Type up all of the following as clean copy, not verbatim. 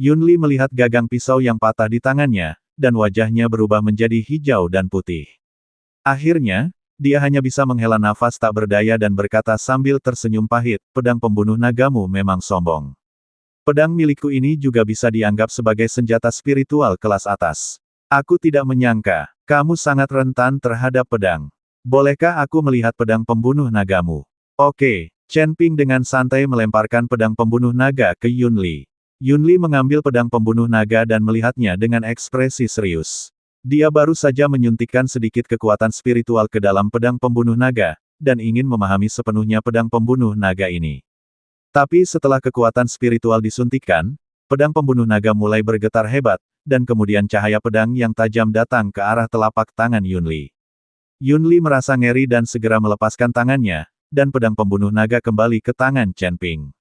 Yunli melihat gagang pisau yang patah di tangannya, dan wajahnya berubah menjadi hijau dan putih. Akhirnya, dia hanya bisa menghela nafas tak berdaya dan berkata sambil tersenyum pahit, pedang pembunuh nagamu memang sombong. Pedang milikku ini juga bisa dianggap sebagai senjata spiritual kelas atas. Aku tidak menyangka, kamu sangat rentan terhadap pedang. Bolehkah aku melihat pedang pembunuh nagamu? Oke, Chen Ping dengan santai melemparkan pedang pembunuh naga ke Yunli. Yunli mengambil pedang pembunuh naga dan melihatnya dengan ekspresi serius. Dia baru saja menyuntikkan sedikit kekuatan spiritual ke dalam pedang pembunuh naga, dan ingin memahami sepenuhnya pedang pembunuh naga ini. Tapi setelah kekuatan spiritual disuntikkan, pedang pembunuh naga mulai bergetar hebat, dan kemudian cahaya pedang yang tajam datang ke arah telapak tangan Yunli. Yunli merasa ngeri dan segera melepaskan tangannya, dan pedang pembunuh naga kembali ke tangan Chen Ping.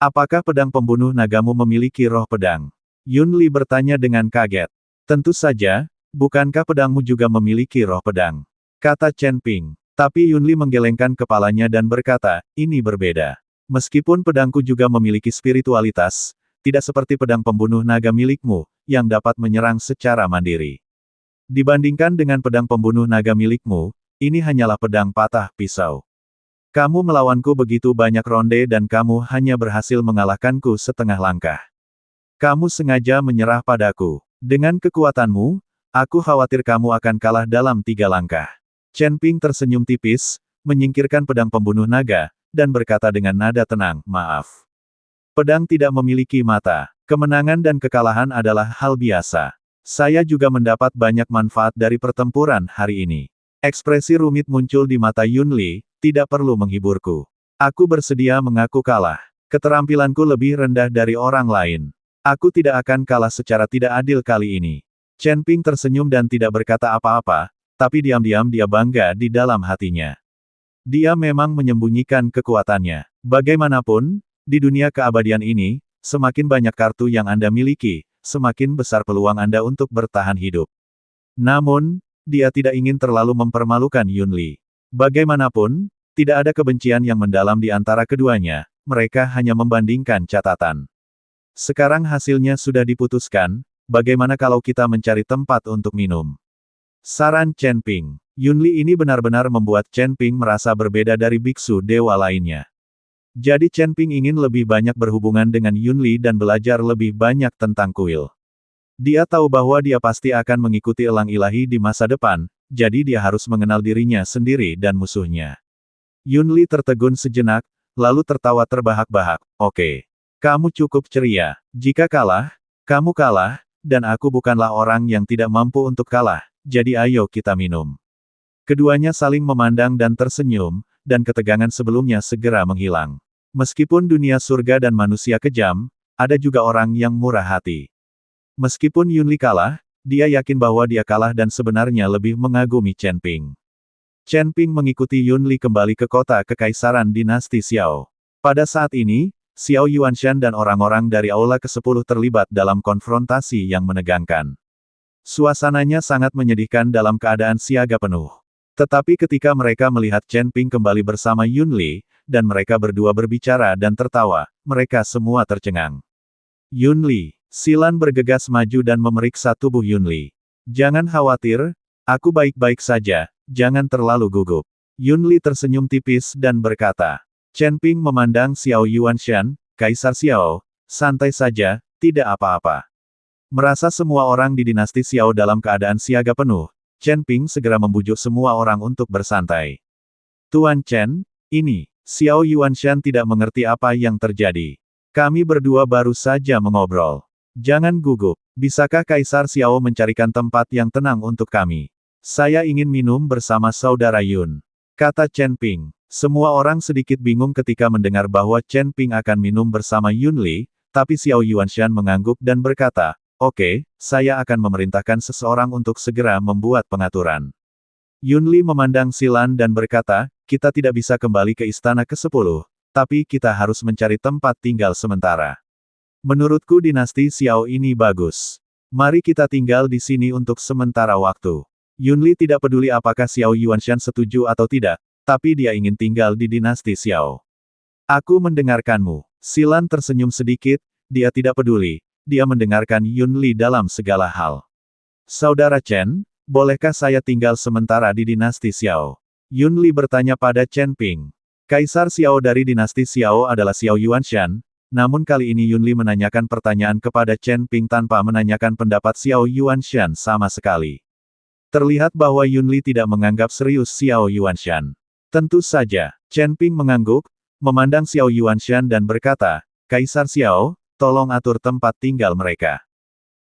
Apakah pedang pembunuh nagamu memiliki roh pedang? Yunli bertanya dengan kaget. Tentu saja, bukankah pedangmu juga memiliki roh pedang? Kata Chen Ping. Tapi Yunli menggelengkan kepalanya dan berkata, ini berbeda. Meskipun pedangku juga memiliki spiritualitas, tidak seperti pedang pembunuh naga milikmu, yang dapat menyerang secara mandiri. Dibandingkan dengan pedang pembunuh naga milikmu, ini hanyalah pedang patah pisau. Kamu melawanku begitu banyak ronde dan kamu hanya berhasil mengalahkanku setengah langkah. Kamu sengaja menyerah padaku. Dengan kekuatanmu, aku khawatir kamu akan kalah dalam 3 langkah. Chen Ping tersenyum tipis, menyingkirkan pedang pembunuh naga, dan berkata dengan nada tenang, maaf. Pedang tidak memiliki mata. Kemenangan dan kekalahan adalah hal biasa. Saya juga mendapat banyak manfaat dari pertempuran hari ini. Ekspresi rumit muncul di mata Yunli, tidak perlu menghiburku. Aku bersedia mengaku kalah. Keterampilanku lebih rendah dari orang lain. Aku tidak akan kalah secara tidak adil kali ini. Chen Ping tersenyum dan tidak berkata apa-apa, tapi diam-diam dia bangga di dalam hatinya. Dia memang menyembunyikan kekuatannya. Bagaimanapun, di dunia keabadian ini, semakin banyak kartu yang Anda miliki, semakin besar peluang Anda untuk bertahan hidup. Namun, dia tidak ingin terlalu mempermalukan Yunli. Bagaimanapun, tidak ada kebencian yang mendalam di antara keduanya, mereka hanya membandingkan catatan. Sekarang hasilnya sudah diputuskan, bagaimana kalau kita mencari tempat untuk minum? Saran Chen Ping. Yunli ini benar-benar membuat Chen Ping merasa berbeda dari biksu dewa lainnya. Jadi Chen Ping ingin lebih banyak berhubungan dengan Yunli dan belajar lebih banyak tentang kuil. Dia tahu bahwa dia pasti akan mengikuti elang ilahi di masa depan, jadi dia harus mengenal dirinya sendiri dan musuhnya. Yunli tertegun sejenak, lalu tertawa terbahak-bahak. Oke. Kamu cukup ceria. Jika kalah, kamu kalah, dan aku bukanlah orang yang tidak mampu untuk kalah, jadi ayo kita minum. Keduanya saling memandang dan tersenyum, dan ketegangan sebelumnya segera menghilang. Meskipun dunia surga dan manusia kejam, ada juga orang yang murah hati. Meskipun Yunli kalah, dia yakin bahwa dia kalah dan sebenarnya lebih mengagumi Chen Ping. Chen Ping mengikuti Yunli kembali ke kota Kekaisaran Dinasti Xiao. Pada saat ini, Xiao Yuanshan dan orang-orang dari Aula ke-10 terlibat dalam konfrontasi yang menegangkan. Suasananya sangat menyedihkan dalam keadaan siaga penuh. Tetapi ketika mereka melihat Chen Ping kembali bersama Yunli, dan mereka berdua berbicara dan tertawa, mereka semua tercengang. Yunli, Silan bergegas maju dan memeriksa tubuh Yunli. Jangan khawatir, aku baik-baik saja, jangan terlalu gugup. Yunli tersenyum tipis dan berkata. Chen Ping memandang Xiao Yuanshan, Kaisar Xiao, santai saja, tidak apa-apa. Merasa semua orang di dinasti Xiao dalam keadaan siaga penuh, Chen Ping segera membujuk semua orang untuk bersantai. Tuan Chen, ini, Xiao Yuanshan tidak mengerti apa yang terjadi. Kami berdua baru saja mengobrol. Jangan gugup, bisakah Kaisar Xiao mencarikan tempat yang tenang untuk kami? Saya ingin minum bersama Saudara Yun. Kata Chen Ping. Semua orang sedikit bingung ketika mendengar bahwa Chen Ping akan minum bersama Yunli, tapi Xiao Yuanshan mengangguk dan berkata, oke, saya akan memerintahkan seseorang untuk segera membuat pengaturan. Yunli memandang Silan dan berkata, kita tidak bisa kembali ke istana ke-10, tapi kita harus mencari tempat tinggal sementara. Menurutku dinasti Xiao ini bagus. Mari kita tinggal di sini untuk sementara waktu. Yunli tidak peduli apakah Xiao Yuanshan setuju atau tidak, tapi dia ingin tinggal di dinasti Xiao. Aku mendengarkanmu. Silan tersenyum sedikit, dia tidak peduli. dia mendengarkan Yun Li dalam segala hal. Saudara Chen, bolehkah saya tinggal sementara di dinasti Xiao? Yun Li bertanya pada Chen Ping. Kaisar Xiao dari dinasti Xiao adalah Xiao Yuanshan, namun kali ini Yun Li menanyakan pertanyaan kepada Chen Ping tanpa menanyakan pendapat Xiao Yuanshan sama sekali. Terlihat bahwa Yun Li tidak menganggap serius Xiao Yuanshan. Tentu saja, Chen Ping mengangguk, memandang Xiao Yuanshan dan berkata, Kaisar Xiao, tolong atur tempat tinggal mereka.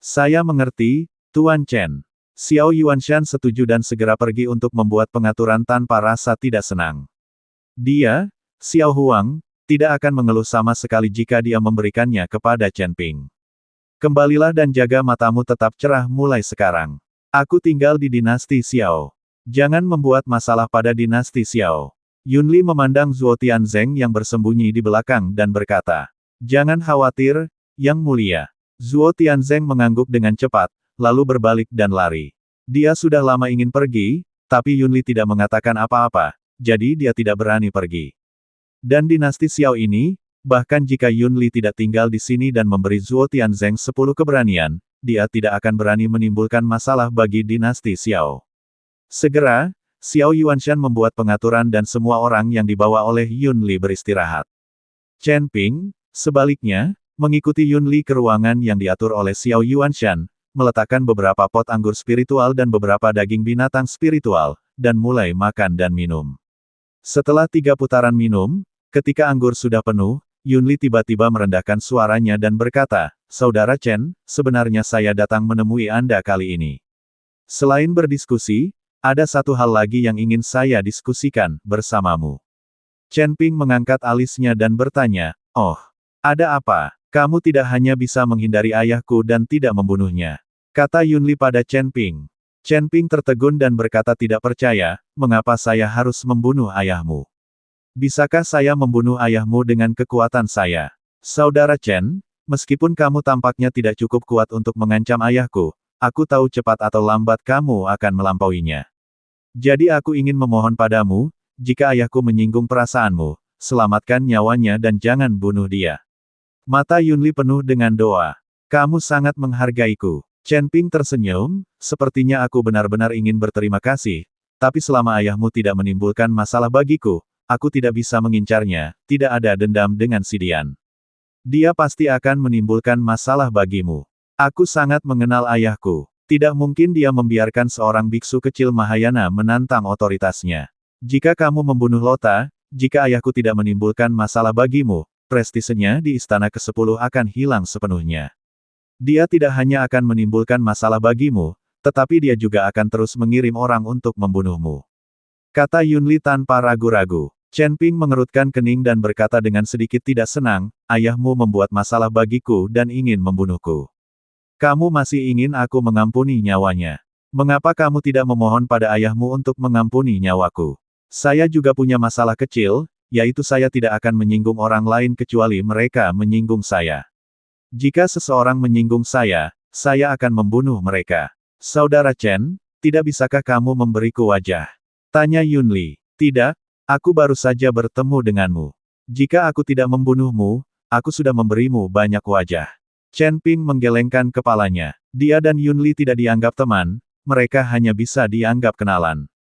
Saya mengerti, Tuan Chen. Xiao Yuanshan setuju dan segera pergi untuk membuat pengaturan tanpa rasa tidak senang. Dia, Xiao Huang, tidak akan mengeluh sama sekali jika dia memberikannya kepada Chen Ping. Kembalilah dan jaga matamu tetap cerah mulai sekarang. Aku tinggal di dinasti Xiao. Jangan membuat masalah pada dinasti Xiao. Yun Li memandang Zhuo Tianzeng yang bersembunyi di belakang dan berkata, Jangan khawatir, Yang Mulia. Zhuo Tianzeng mengangguk dengan cepat, lalu berbalik dan lari. Dia sudah lama ingin pergi, tapi Yun Li tidak mengatakan apa-apa, jadi dia tidak berani pergi. Dan dinasti Xiao ini, bahkan jika Yun Li tidak tinggal di sini dan memberi Zhuo Tianzeng 10 keberanian, dia tidak akan berani menimbulkan masalah bagi dinasti Xiao. Segera, Xiao Yuanshan membuat pengaturan dan semua orang yang dibawa oleh Yun Li beristirahat. Chen Ping, sebaliknya, mengikuti Yun Li ke ruangan yang diatur oleh Xiao Yuanshan, meletakkan beberapa pot anggur spiritual dan beberapa daging binatang spiritual, dan mulai makan dan minum. Setelah 3 putaran minum, ketika anggur sudah penuh, Yun Li tiba-tiba merendahkan suaranya dan berkata, Saudara Chen, sebenarnya saya datang menemui Anda kali ini. Selain berdiskusi, ada satu hal lagi yang ingin saya diskusikan bersamamu. Chen Ping mengangkat alisnya dan bertanya, Oh, ada apa? Kamu tidak hanya bisa menghindari ayahku dan tidak membunuhnya. Kata Yun Li pada Chen Ping. Chen Ping tertegun dan berkata tidak percaya, mengapa saya harus membunuh ayahmu? Bisakah saya membunuh ayahmu dengan kekuatan saya? Saudara Chen, meskipun kamu tampaknya tidak cukup kuat untuk mengancam ayahku, aku tahu cepat atau lambat kamu akan melampauinya. Jadi aku ingin memohon padamu, jika ayahku menyinggung perasaanmu, selamatkan nyawanya dan jangan bunuh dia. Mata Yun Li penuh dengan doa. Kamu sangat menghargaiku. Chen Ping tersenyum, sepertinya aku benar-benar ingin berterima kasih, tapi selama ayahmu tidak menimbulkan masalah bagiku, aku tidak bisa mengincarnya, tidak ada dendam dengan si Dian. Dia pasti akan menimbulkan masalah bagimu. Aku sangat mengenal ayahku. Tidak mungkin dia membiarkan seorang biksu kecil Mahayana menantang otoritasnya. Jika kamu membunuh Lota, jika ayahku tidak menimbulkan masalah bagimu, prestisenya di istana ke-10 akan hilang sepenuhnya. Dia tidak hanya akan menimbulkan masalah bagimu, tetapi dia juga akan terus mengirim orang untuk membunuhmu. Kata Yun Li tanpa ragu-ragu. Chen Ping mengerutkan kening dan berkata dengan sedikit tidak senang, ayahmu membuat masalah bagiku dan ingin membunuhku. Kamu masih ingin aku mengampuni nyawanya. Mengapa kamu tidak memohon pada ayahmu untuk mengampuni nyawaku? Saya juga punya masalah kecil, yaitu saya tidak akan menyinggung orang lain kecuali mereka menyinggung saya. Jika seseorang menyinggung saya akan membunuh mereka. Saudara Chen, tidak bisakah kamu memberiku wajah? Tanya Yun Li. Tidak, aku baru saja bertemu denganmu. Jika aku tidak membunuhmu, aku sudah memberimu banyak wajah. Chen Ping menggelengkan kepalanya. Dia dan Yun Li tidak dianggap teman, mereka hanya bisa dianggap kenalan.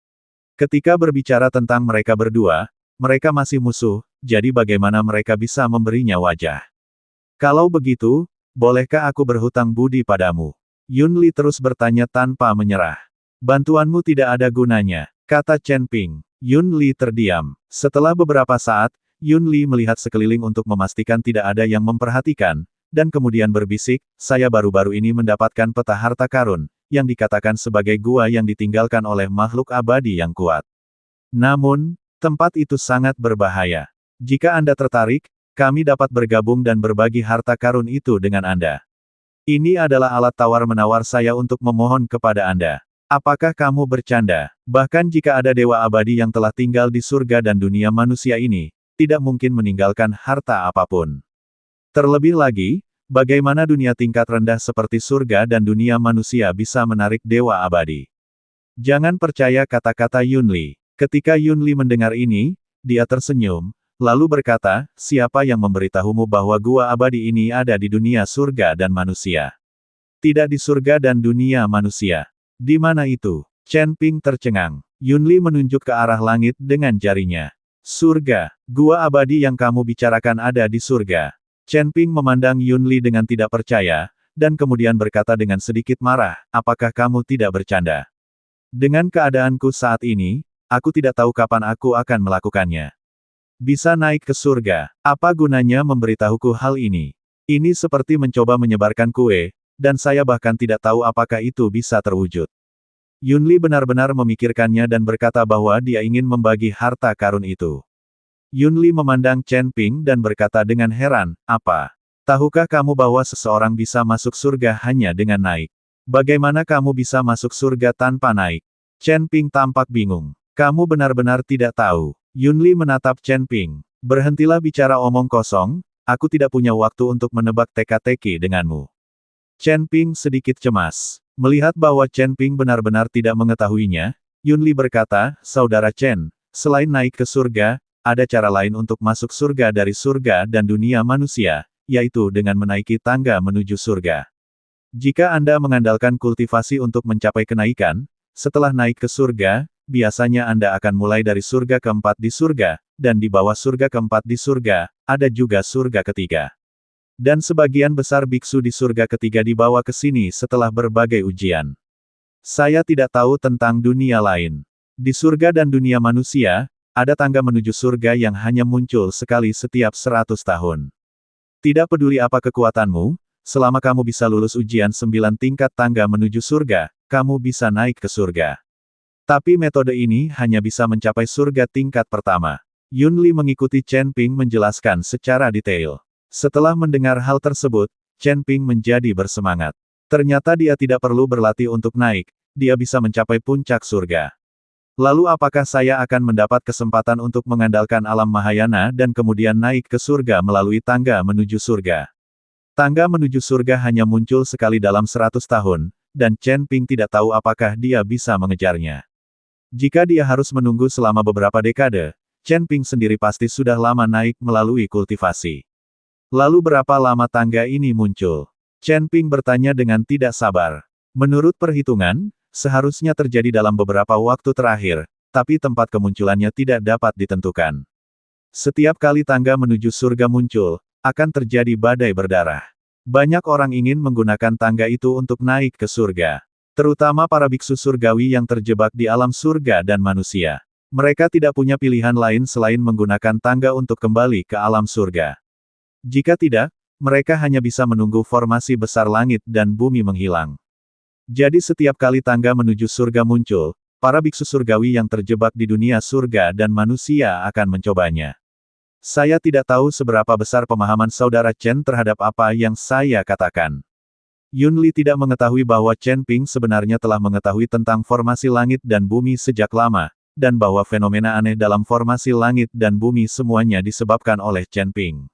Ketika berbicara tentang mereka berdua, mereka masih musuh, jadi bagaimana mereka bisa memberinya wajah? Kalau begitu, bolehkah aku berhutang budi padamu? Yun Li terus bertanya tanpa menyerah. Bantuanmu tidak ada gunanya, kata Chen Ping. Yun Li terdiam. Setelah beberapa saat, Yun Li melihat sekeliling untuk memastikan tidak ada yang memperhatikan, dan kemudian berbisik, saya baru-baru ini mendapatkan peta harta karun, yang dikatakan sebagai gua yang ditinggalkan oleh makhluk abadi yang kuat. Namun, tempat itu sangat berbahaya. Jika Anda tertarik, kami dapat bergabung dan berbagi harta karun itu dengan Anda. Ini adalah alat tawar-menawar saya untuk memohon kepada Anda. Apakah kamu bercanda? Bahkan jika ada dewa abadi yang telah tinggal di surga dan dunia manusia ini, tidak mungkin meninggalkan harta apapun. Terlebih lagi, bagaimana dunia tingkat rendah seperti surga dan dunia manusia bisa menarik dewa abadi? Jangan percaya kata-kata Yun Li. Ketika Yun Li mendengar ini, dia tersenyum, lalu berkata, siapa yang memberitahumu bahwa gua abadi ini ada di dunia surga dan manusia? Tidak di surga dan dunia manusia. Di mana itu? Chen Ping tercengang. Yunli menunjuk ke arah langit dengan jarinya. Surga, gua abadi yang kamu bicarakan ada di surga. Chen Ping memandang Yunli dengan tidak percaya, dan kemudian berkata dengan sedikit marah, apakah kamu tidak bercanda? Dengan keadaanku saat ini, aku tidak tahu kapan aku akan melakukannya. Bisa naik ke surga, apa gunanya memberitahuku hal ini? Ini seperti mencoba menyebarkan kue, dan saya bahkan tidak tahu apakah itu bisa terwujud. Yunli benar-benar memikirkannya dan berkata bahwa dia ingin membagi harta karun itu. Yunli memandang Chen Ping dan berkata dengan heran, apa? Tahukah kamu bahwa seseorang bisa masuk surga hanya dengan naik? Bagaimana kamu bisa masuk surga tanpa naik? Chen Ping tampak bingung. Kamu benar-benar tidak tahu. Yunli menatap Chen Ping. Berhentilah bicara omong kosong, aku tidak punya waktu untuk menebak teka-teki denganmu. Chen Ping sedikit cemas. Melihat bahwa Chen Ping benar-benar tidak mengetahuinya, Yunli berkata, Saudara Chen, selain naik ke surga, ada cara lain untuk masuk surga dari surga dan dunia manusia, yaitu dengan menaiki tangga menuju surga. Jika Anda mengandalkan kultivasi untuk mencapai kenaikan, setelah naik ke surga, biasanya Anda akan mulai dari surga keempat di surga, dan di bawah surga keempat di surga, ada juga surga ketiga. Dan sebagian besar biksu di surga ketiga dibawa ke sini setelah berbagai ujian. Saya tidak tahu tentang dunia lain. Di surga dan dunia manusia, ada tangga menuju surga yang hanya muncul sekali setiap 100 tahun. Tidak peduli apa kekuatanmu, selama kamu bisa lulus ujian 9 tingkat tangga menuju surga, kamu bisa naik ke surga. Tapi metode ini hanya bisa mencapai surga tingkat pertama. Yunli mengikuti Chen Ping menjelaskan secara detail. Setelah mendengar hal tersebut, Chen Ping menjadi bersemangat. Ternyata dia tidak perlu berlatih untuk naik, dia bisa mencapai puncak surga. Lalu apakah saya akan mendapat kesempatan untuk mengandalkan alam Mahayana dan kemudian naik ke surga melalui tangga menuju surga? Tangga menuju surga hanya muncul sekali dalam 100 tahun, dan Chen Ping tidak tahu apakah dia bisa mengejarnya. Jika dia harus menunggu selama beberapa dekade, Chen Ping sendiri pasti sudah lama naik melalui kultivasi. Lalu berapa lama tangga ini muncul? Chen Ping bertanya dengan tidak sabar. Menurut perhitungan, seharusnya terjadi dalam beberapa waktu terakhir, tapi tempat kemunculannya tidak dapat ditentukan. Setiap kali tangga menuju surga muncul, akan terjadi badai berdarah. Banyak orang ingin menggunakan tangga itu untuk naik ke surga. Terutama para biksu surgawi yang terjebak di alam surga dan manusia. Mereka tidak punya pilihan lain selain menggunakan tangga untuk kembali ke alam surga. Jika tidak, mereka hanya bisa menunggu formasi besar langit dan bumi menghilang. Jadi setiap kali tangga menuju surga muncul, para biksu surgawi yang terjebak di dunia surga dan manusia akan mencobanya. Saya tidak tahu seberapa besar pemahaman saudara Chen terhadap apa yang saya katakan. Yunli tidak mengetahui bahwa Chen Ping sebenarnya telah mengetahui tentang formasi langit dan bumi sejak lama, dan bahwa fenomena aneh dalam formasi langit dan bumi semuanya disebabkan oleh Chen Ping.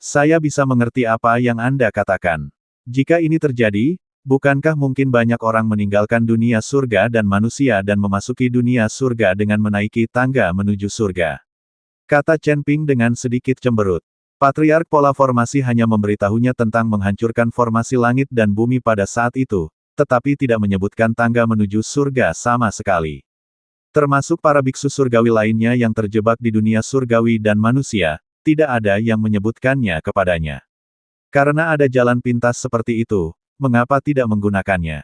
Saya bisa mengerti apa yang Anda katakan. Jika ini terjadi, bukankah mungkin banyak orang meninggalkan dunia surga dan manusia dan memasuki dunia surga dengan menaiki tangga menuju surga? Kata Chen Ping dengan sedikit cemberut. Patriark Pola Formasi hanya memberitahunya tentang menghancurkan formasi langit dan bumi pada saat itu, tetapi tidak menyebutkan tangga menuju surga sama sekali. Termasuk para biksu surgawi lainnya yang terjebak di dunia surgawi dan manusia, tidak ada yang menyebutkannya kepadanya. Karena ada jalan pintas seperti itu, mengapa tidak menggunakannya?